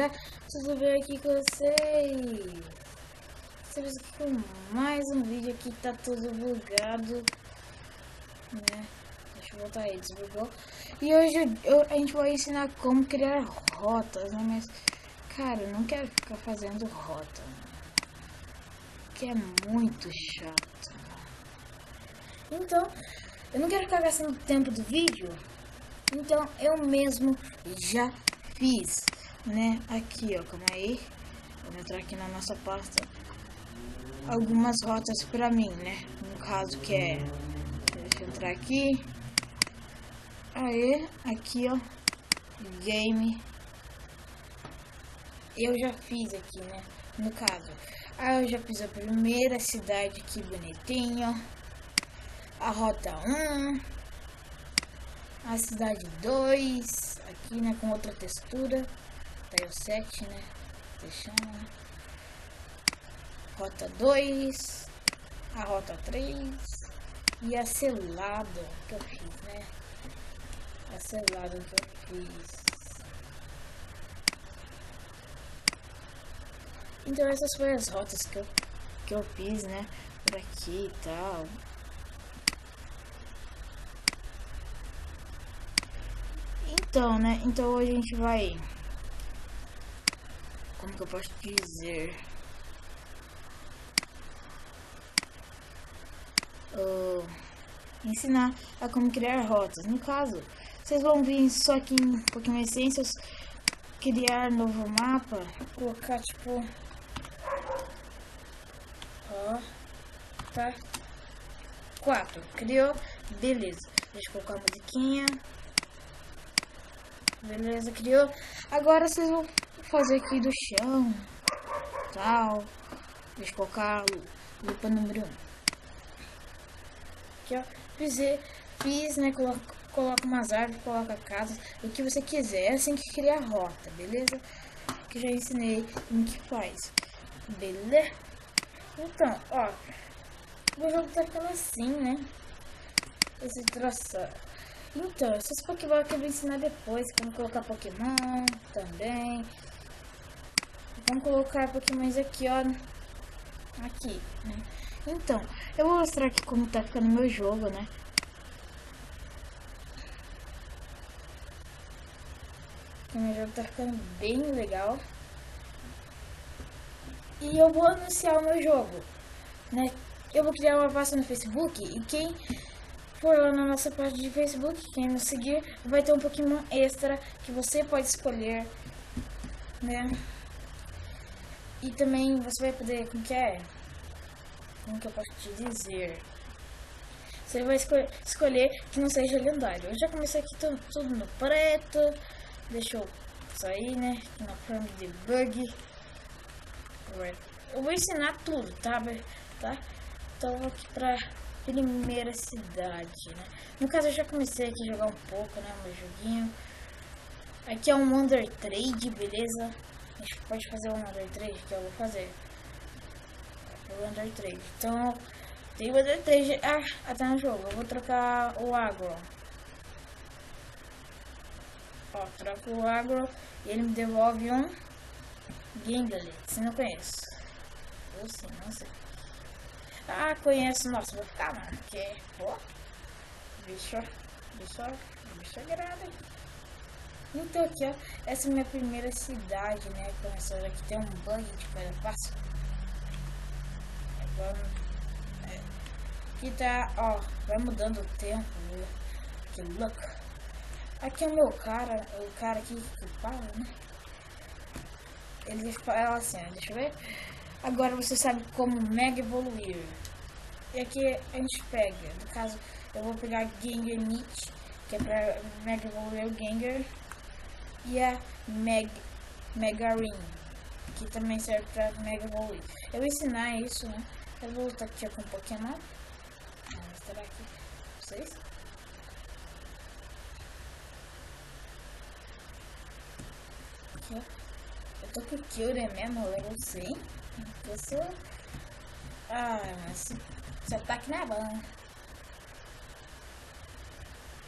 galera, tudo bem aqui com vocês? Estamos aqui com mais um vídeo aqui, tá tudo bugado, né? Deixa eu voltar aí, desbugou. E hoje a gente vai ensinar como criar rotas, né? Mas, cara, eu não quero ficar fazendo rota, que é muito chato. Então, eu não quero ficar gastando tempo do vídeo, então eu mesmo já fiz, né? Aqui, ó, calma aí. Vou entrar aqui na nossa pasta. Algumas rotas pra mim, né? No caso que é... Deixa eu entrar aqui. Aí, aqui, ó. Game. Eu já fiz aqui, né? No caso. Aí eu já fiz a primeira cidade aqui, bonitinho. A rota 1. A cidade 2. Aqui, né? Com outra textura. Daí o 7, né? Deixando, né? Rota 2, a rota 3 e a selada que eu fiz, né? A selada que eu fiz. Então essas foram as rotas que eu fiz, né? Por aqui e tal. Então, né? Então hoje a gente vai... Como que eu posso dizer? Ensinar a como criar rotas. No caso, vocês vão vir só aqui em Pokémon Essências, criar novo mapa, colocar tipo, ó, tá, 4, criou, beleza, deixa eu colocar a musiquinha, beleza, criou. Agora vocês vão fazer aqui do chão, tal, deixa eu colocar lupa número 1. Aqui, ó, fiz, né, coloca umas árvores, coloca casas, o que você quiser, é assim que cria a rota, beleza? Que já ensinei como que faz, beleza? Então, ó, o jogo tá ficando assim, né? Esse traçado. Então, esses Pokémon que eu vou ensinar depois, como colocar Pokémon também. Vamos colocar Pokémons aqui, ó, aqui, né? Então, eu vou mostrar aqui como tá ficando meu jogo, né? O meu jogo tá ficando bem legal. E eu vou anunciar o meu jogo, né? Eu vou criar uma pasta no Facebook e quem for lá na nossa página de Facebook, quem nos seguir, vai ter um Pokémon extra que você pode escolher, né? E também você vai poder, como que é? Como que eu posso te dizer? Você vai escolher que não seja lendário. Eu já comecei aqui tudo no preto. Deixa eu sair, né? Aqui na Farm Debug. Eu vou ensinar tudo, tá? Então aqui pra primeira cidade, né? No caso eu já comecei aqui a jogar um pouco, né? Meu joguinho. Aqui é um Wonder Trade, beleza? A gente pode fazer um Wonder Trade que eu vou fazer. O Wonder Trade. Então, tem o Wonder Trade até no jogo. Eu vou trocar o Agro. Ó, troco o Agro e ele me devolve um Gingali. Se não conheço. Ou sim, não sei. Ah, conheço. Nossa, vou ficar, mano. Porque, ó, bicho agrada. Então aqui, ó, essa é a minha primeira cidade, né? Começando aqui, tem um bug de coisa fácil. Aqui tá, ó, vai mudando o tempo, viu? Que louco. Aqui é o meu cara, o cara aqui que fala, né? Ele fala assim, ó, deixa eu ver. Agora você sabe como mega evoluir. E aqui a gente pega, no caso, eu vou pegar Gengar Knit, que é pra mega evoluir o Gengar. E a Mega Ring, que também serve pra mega evoluir. Eu vou ensinar isso, né? Eu vou voltar aqui com Pokémon. Vou mostrar aqui pra vocês. Aqui, ó. Eu tô com o Kyurem mesmo, level 100. Eu sou... Ah, mas esse ataque não é bom.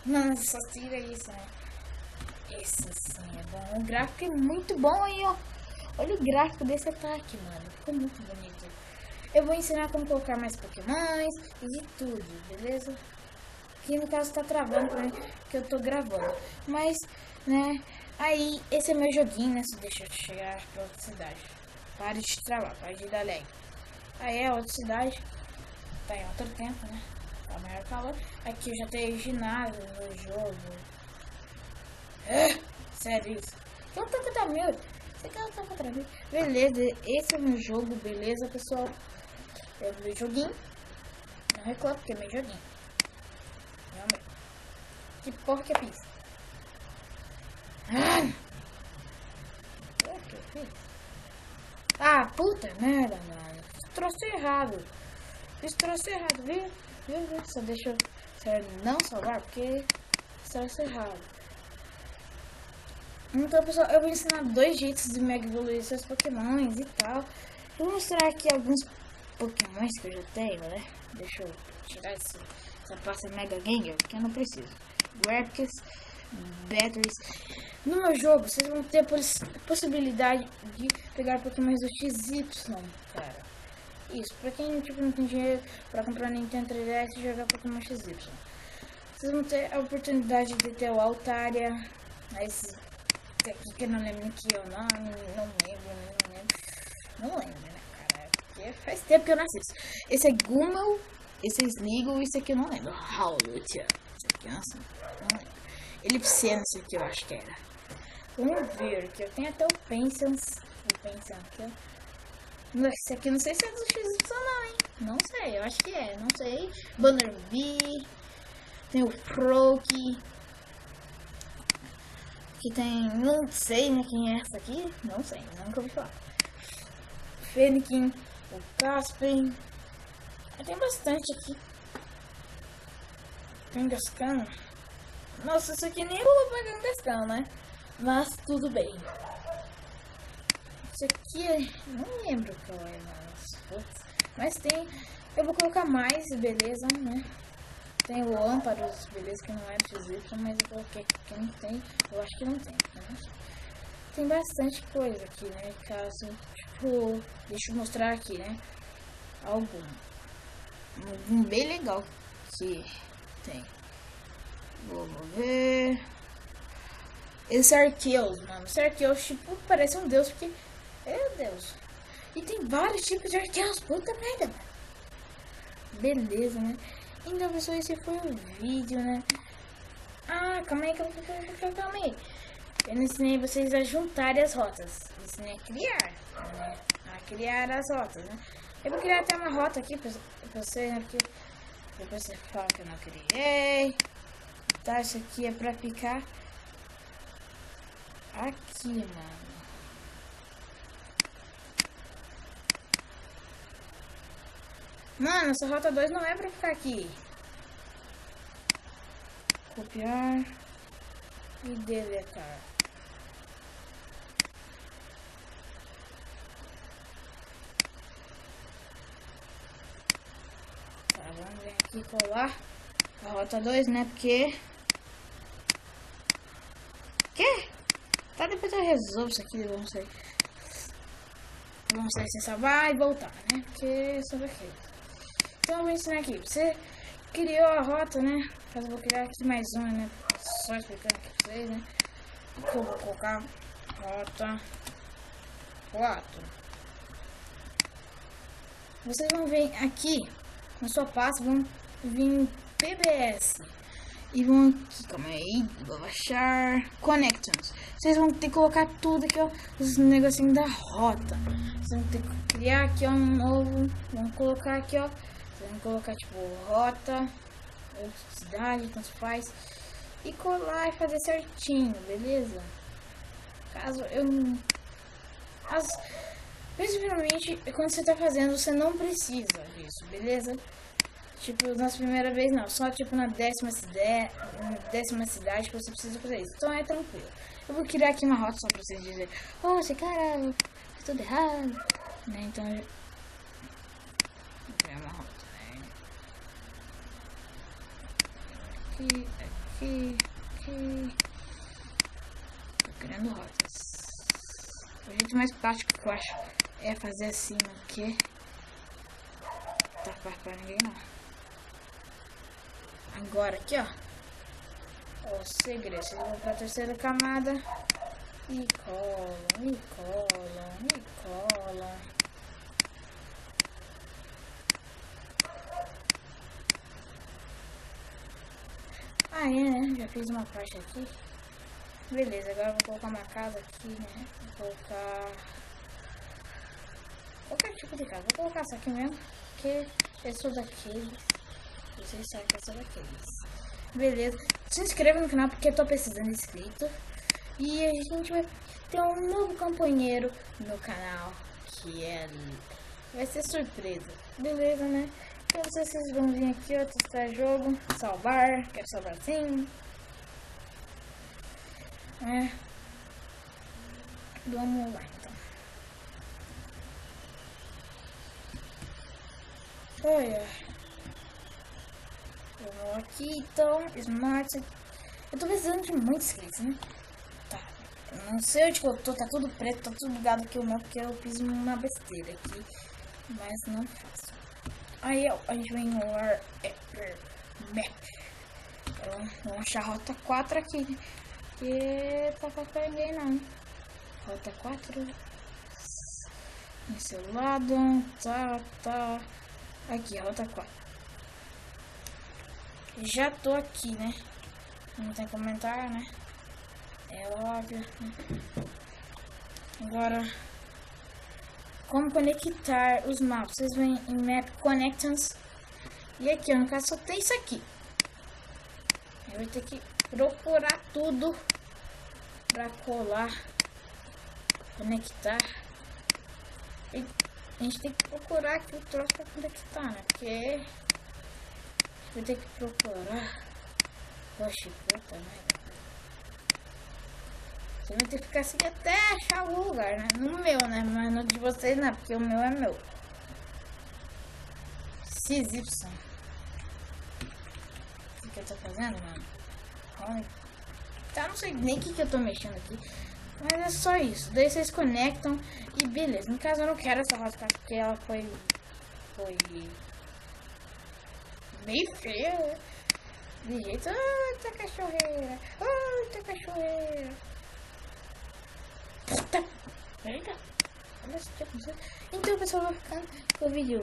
Não, só tira isso, né? Esse sim é bom. O gráfico é muito bom aí, ó. Olha o gráfico desse ataque, mano. Ficou muito bonito. Eu vou ensinar como colocar mais pokémons e de tudo, beleza? Aqui no caso tá travando pra mim que eu tô gravando. Mas, né, aí esse é meu joguinho, né? Deixa eu chegar pra outra cidade. Pare de travar, pare de dar lag. Aí é outra cidade. Tá em outro tempo, né? Tá maior calor. Aqui eu já tenho ginásio no jogo. Sério isso. Que eu tô contra mil. Você quer lutar contra mim? Beleza, esse é o meu jogo, beleza, pessoal? É o meu joguinho. Não reclamo, porque é meu joguinho. Realmente. Que porra que eu fiz? O que eu fiz? Ah, puta merda, mano. Fiz troço errado. Fiz troço errado, viu? Viu? Só deixa eu não salvar, porque fiz troço errado. Então, pessoal, eu vou ensinar 2 jeitos de mega evoluir seus pokémons e tal. Eu vou mostrar aqui alguns pokémons que eu já tenho, né? Deixa eu tirar essa pasta Mega Gengar, que eu não preciso. Graphics, Batteries. No meu jogo, vocês vão ter a possibilidade de pegar pokémons do XY, cara. Isso, pra quem tipo, não tem dinheiro pra comprar Nintendo 3DS e jogar Pokémon XY. Vocês vão ter a oportunidade de ter o Altaria, esses aqui que eu não lembro que eu não lembro, né, cara? Porque faz tempo que eu nasci. Esse é Gummel, esse é Sneasel, esse aqui eu não lembro. Howlett, esse aqui eu não lembro. Elipsena, esse aqui eu acho que era. Vamos ver, que eu tenho até o Pensions. O Pension aqui, ó. Esse aqui não sei se é do XY não, hein? Não sei, eu acho que é, não sei. Banner B. Tem o Froakie. Que tem, não sei, né, quem é essa aqui. Não sei, nunca ouvi falar. Fennekin, o Caspian. Tem bastante aqui. Kangaskhan. Nossa, isso aqui nem rolou pra Kangaskhan, né? Mas tudo bem. Isso aqui, não lembro qual é, mas tem, eu vou colocar mais, beleza, né? Tem o Amparos, beleza, que não é XY, mas eu coloquei que não tem, eu acho que não tem, né? Tem bastante coisa aqui, né? Caso, tipo, deixa eu mostrar aqui, né? Algum bem legal que tem. Vamos ver. Esse Arceus, mano. Esse Arceus, tipo, parece um deus, porque... Meu Deus. E tem vários tipos de Arceus. Puta merda, mano. Beleza, né? Então, pessoal, esse foi o vídeo, né? Ah, calma aí. Eu ensinei vocês a juntarem as rotas. Eu ensinei a criar, né? A criar as rotas, né? Eu vou criar até uma rota aqui pra você, né? Porque depois você fala que eu não criei. Tá, isso aqui é pra ficar aqui, mano. Mano, essa rota 2 não é pra ficar aqui. Copiar e deletar. Tá, vamos ver aqui colar a rota 2, né? Porque... Que? Tá, depois eu resolvo isso aqui, vamos sair. Vamos sair sem salvar e voltar, né? Porque sobre aqui. Então eu vou ensinar aqui. Você criou a rota, né? Mas eu vou criar aqui mais uma, né? Só explicando aqui pra vocês, né? Aqui eu vou colocar rota 4. Vocês vão vir aqui na sua pasta, vão vir PBS. E vão aqui, calma aí, vou baixar Connections. Vocês vão ter que colocar tudo aqui, ó, os negocinhos da rota. Vocês vão ter que criar aqui, ó, um novo. Vamos colocar aqui, ó. Vocês vão colocar, tipo, rota, ou cidade, tanto faz. E colar e fazer certinho, beleza? Caso eu... Principalmente, quando você tá fazendo, você não precisa disso, beleza? Tipo, na primeira vez não, só tipo na décima cidade que você precisa fazer isso. Então é tranquilo. Eu vou criar aqui uma rota só pra vocês dizerem, oh, esse cara fez tudo errado, né? Então eu vou criar uma rota, né? Aqui. Aprendendo rotas. O jeito mais prático que eu acho é fazer assim, porque tá fácil pra ninguém não. Agora aqui, ó. O segredo. Vocês vão pra terceira camada. E colam, e colam, e colam. Ah, é, né? Já fiz uma parte aqui. Beleza, agora eu vou colocar uma casa aqui, né? Vou colocar qualquer tipo de casa. Vou colocar essa aqui mesmo, porque eu sou daqueles. Vocês sabem que eu sou daqueles. Beleza. Se inscreva no canal porque eu tô precisando de inscrito. E a gente vai ter um novo companheiro no canal, que é... vai ser surpresa. Beleza, né? Eu não sei se vocês vão vir aqui, ó, testar jogo, salvar, quero salvar sim. Vamos lá então. Olha. Vamos aqui então, Smart. Eu tô precisando de muitos inscritos, né? Tá. Eu não sei onde que eu tô, tá tudo preto, tá tudo ligado aqui o meu, porque eu fiz uma besteira aqui. Mas não faço. Aí a gente vem no Map. Vamos achar a rota 4 aqui, né? Que tá pra ninguém não. Rota 4. Nesse lado. Tá. Aqui, rota 4. Já tô aqui, né? Não tem comentário, né? É óbvio, né? Agora, como conectar os mapas? Vocês vêm em Map Connections. E aqui, no caso, só tem isso aqui. Eu vou ter que procurar tudo pra colar, conectar. E a gente tem que procurar aqui o troço pra conectar, né? Porque a gente vai ter que procurar. Poxa, puta merda. Você vai ter que ficar assim até achar o lugar, né? No meu, né? Mas no de vocês não, porque o meu é meu. XY. O que eu tô fazendo, mano? Tá, não sei nem o que eu tô mexendo aqui. Mas é só isso. Daí vocês conectam e beleza. No caso eu não quero essa rota porque ela foi meio feia. De jeito. Eita cachorreira. Eita cachorreira. Puta. Eita. Olha esse tipo. Então pessoal, vai ficar com o vídeo.